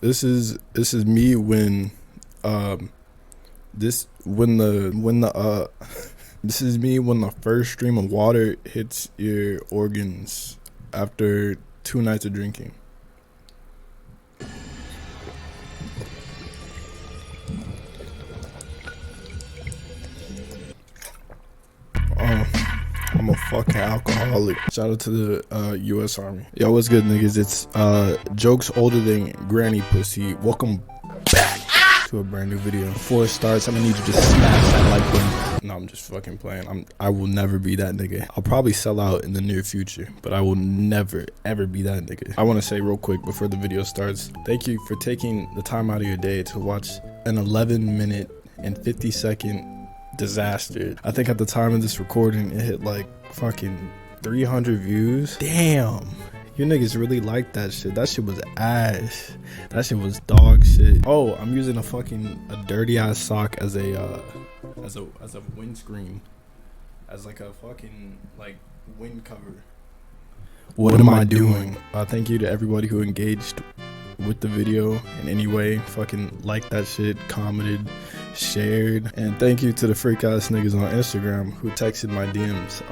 This is me when this when the this is me when the first stream of water hits your organs after 2 nights of drinking. I'm a fucking alcoholic. Shout out to the US Army. Yo, what's good, niggas? It's jokes older than granny pussy. Welcome back to a brand new video. Before it starts, I'm gonna need you to smash that like button. No, I'm just fucking playing. I will never be that nigga. I'll probably sell out in the near future, but I will never ever be that nigga. I want to say real quick before the video starts, thank you for taking the time out of your day to watch an 11-minute and 50-second disaster. I think at the time of this recording it hit like fucking 300 views. Damn, you niggas really liked that shit. That shit was ass. That shit was dog shit. Oh, I'm using a dirty ass sock as a windscreen, as like a fucking like wind cover. What am I doing? Thank you to everybody who engaged with the video in any way. Fucking liked that shit, commented, shared, and thank you to the freak ass niggas on Instagram who texted my DMs.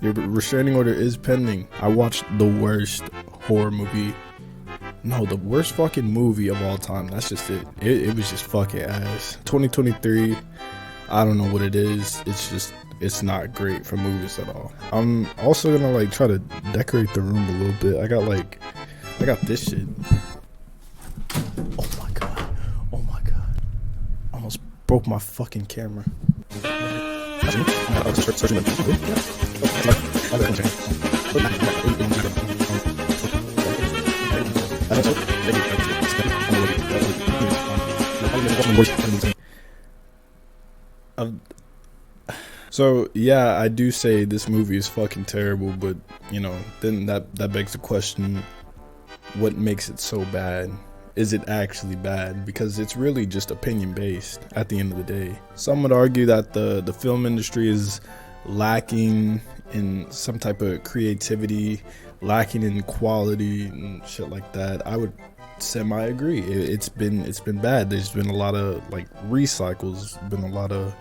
Your restraining order is pending. I watched the worst horror movie, no, the worst fucking movie of all time. That's just it. It was just fucking ass. 2023, I don't know what it is. It's not great for movies at all. I'm also gonna like try to decorate the room a little bit. I got this shit. Oh my god. Almost broke my fucking camera. So yeah, I do say this movie is fucking terrible, but you know, then that begs the question, what makes it so bad? Is it actually bad? Because it's really just opinion based at the end of the day. Some would argue that the film industry is lacking in some type of creativity, lacking in quality and shit like that. I would semi agree. It's been bad. There's been a lot of like recycles, been a lot of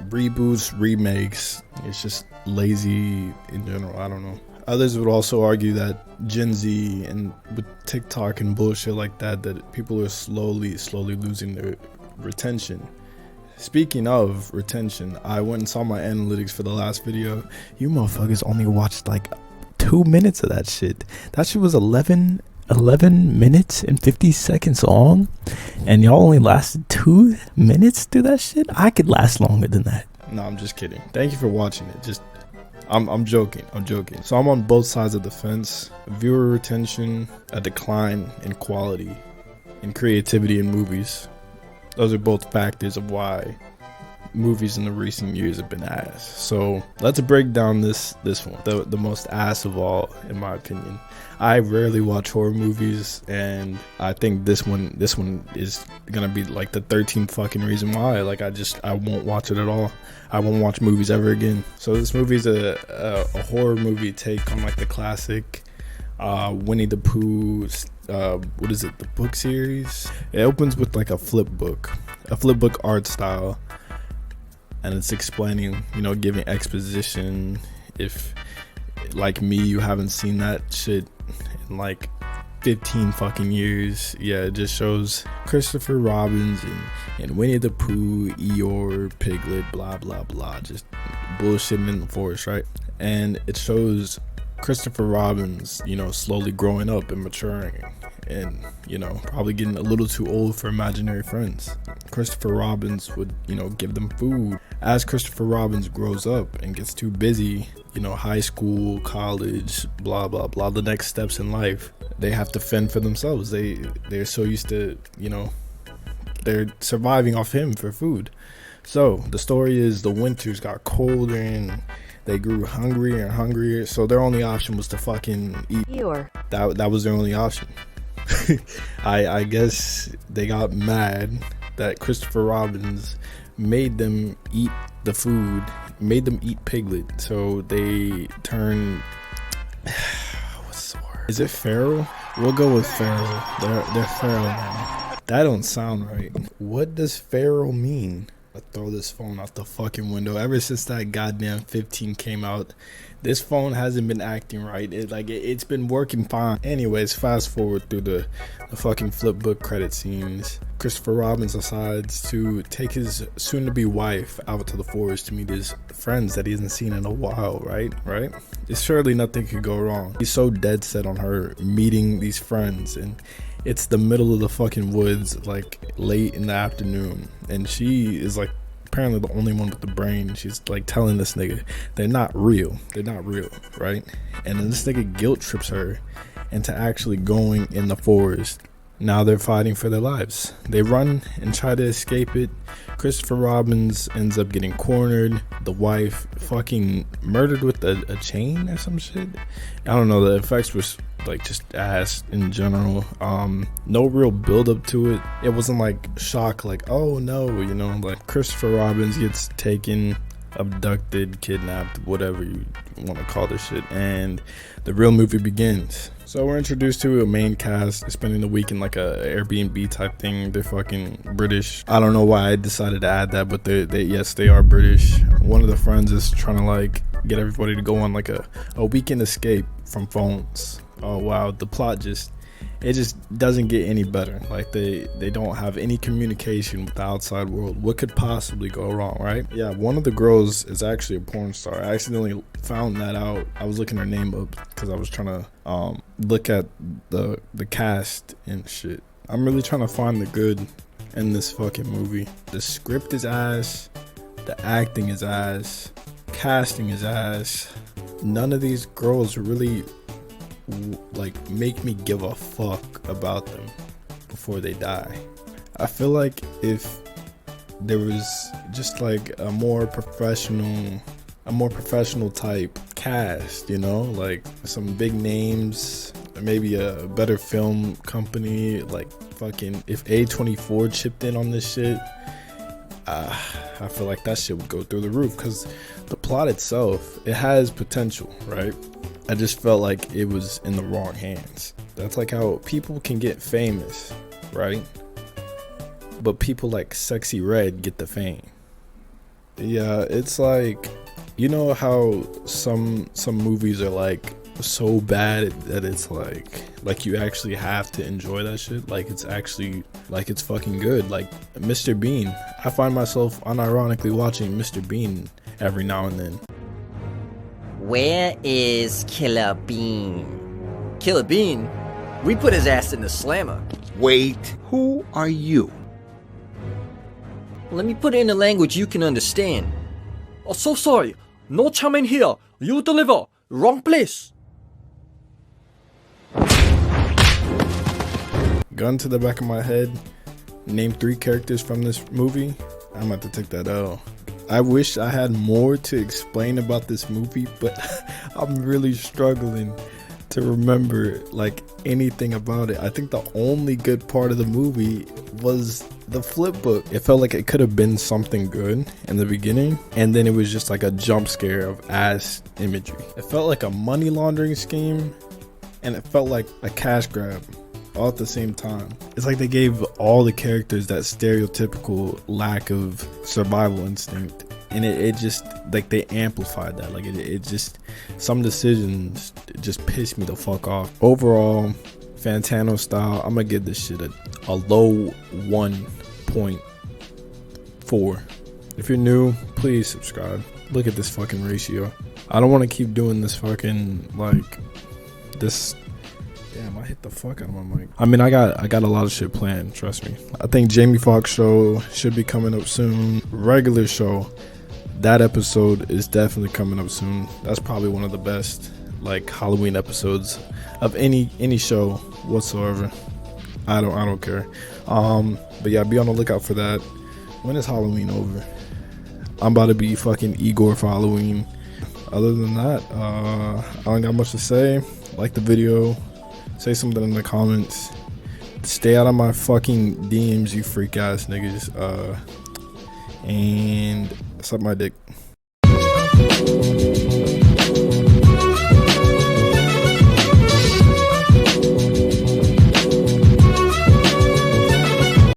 reboots, remakes. It's just lazy in general. I don't know. Others would also argue that Gen Z and with TikTok and bullshit like that people are slowly losing their retention. Speaking of retention, I went and saw my analytics for the last video. You motherfuckers only watched like 2 minutes of that shit. That shit was 11 minutes and 50 seconds long, and y'all only lasted 2 minutes through that shit. I could last longer than that. No, I'm just kidding. Thank you for watching it. I'm joking. So I'm on both sides of the fence. Viewer retention, a decline in quality and creativity in movies. Those are both factors of why movies in the recent years have been ass. So let's break down this one, the most ass of all, in my opinion. I rarely watch horror movies, and I think this one is gonna be like the 13th fucking reason why. Like I won't watch it at all. I won't watch movies ever again. So this movie is a horror movie take on like the classic Winnie the Pooh's what is it, the book series. It opens with like a flip book art style, and it's explaining, you know, giving exposition. If like me, you haven't seen that shit in like 15 fucking years. Yeah, it just shows Christopher Robin and Winnie the Pooh, Eeyore, Piglet, blah blah blah, just bullshitting in the forest, right? And it shows Christopher Robin's, you know, slowly growing up and maturing, and you know, probably getting a little too old for imaginary friends. Christopher Robins would, you know, give them food. As Christopher Robins grows up and gets too busy, you know, high school, college, blah blah blah, the next steps in life, they have to fend for themselves. They're so used to, you know, they're surviving off him for food. So the story is the winters got colder and they grew hungrier and hungrier, so their only option was to fucking eat. That was their only option. I guess they got mad that Christopher Robins made them eat the food, made them eat Piglet, so they turned what's the word? Is it feral? We'll go with feral. They're feral now. That don't sound right. What does feral mean? I throw this phone out the fucking window. Ever since that goddamn 15 came out, this phone hasn't been acting right. It's been working fine. Anyways, fast forward through the fucking flip book credit scenes. Christopher Robin decides to take his soon-to-be wife out to the forest to meet his friends that he hasn't seen in a while, right? Surely nothing could go wrong. He's so dead set on her meeting these friends, and it's the middle of the fucking woods, like late in the afternoon, and she is like apparently the only one with the brain. She's like telling this nigga they're not real, right? And then this nigga guilt trips her into actually going in the forest. Now they're fighting for their lives. They run and try to escape it. Christopher Robins ends up getting cornered. The wife fucking murdered with a chain or some shit. I don't know, the effects was like just ass in general. No real build up to it. It wasn't like shock, like oh no, you know, like Christopher Robins gets taken, abducted, kidnapped, whatever you want to call this shit, and the real movie begins. So we're introduced to a main cast spending the week in like a Airbnb type thing. They're fucking British. I don't know why I decided to add that, but yes, they are British. One of the friends is trying to like get everybody to go on like a weekend escape from phones. Oh wow, the plot just doesn't get any better. Like they don't have any communication with the outside world. What could possibly go wrong, right? Yeah, one of the girls is actually a porn star. I accidentally found that out. I was looking her name up because I was trying to look at the cast and shit. I'm really trying to find the good in this fucking movie. The script is ass, the acting is ass, casting is ass. None of these girls really like make me give a fuck about them before they die. I feel like if there was just like a more professional type cast, you know, like some big names, maybe a better film company, like fucking if A24 chipped in on this shit, I feel like that shit would go through the roof, because the plot itself, it has potential, right? I just felt like it was in the wrong hands. That's like how people can get famous, right? But people like Sexy Red get the fame. Yeah, it's like, you know how some movies are like so bad that it's like you actually have to enjoy that shit. Like it's actually like it's fucking good. Like Mr. Bean. I find myself unironically watching Mr. Bean every now and then. Where is Killer Bean? Killer Bean? We put his ass in the slammer. Wait, who are you? Let me put it in a language you can understand. Oh, so sorry. No charm in here. You deliver. Wrong place. Gun to the back of my head. Name 3 characters from this movie. I'm about to take that out. I wish I had more to explain about this movie, but I'm really struggling to remember like anything about it. I think the only good part of the movie was the flip book. It felt like it could have been something good in the beginning, and then it was just like a jump scare of ass imagery. It felt like a money laundering scheme, and it felt like a cash grab all at the same time. It's like they gave all the characters that stereotypical lack of survival instinct, and it just like they amplified that. Like it just, some decisions just pissed me the fuck off. Overall, Fantano style, I'm gonna give this shit a low 1.4. If you're new, please subscribe. Look at this fucking ratio. I don't want to keep doing this fucking like this. Damn, I hit the fuck out of my mic. I mean, I got a lot of shit planned, trust me. I think Jamie Foxx show should be coming up soon. Regular show, that episode is definitely coming up soon. That's probably one of the best like Halloween episodes of any show whatsoever. I don't care. But yeah, be on the lookout for that. When is Halloween over? I'm about to be fucking Igor for Halloween. Other than that, I don't got much to say. Like the video. Say something in the comments. Stay out of my fucking DMs, you freak ass niggas. And suck my dick.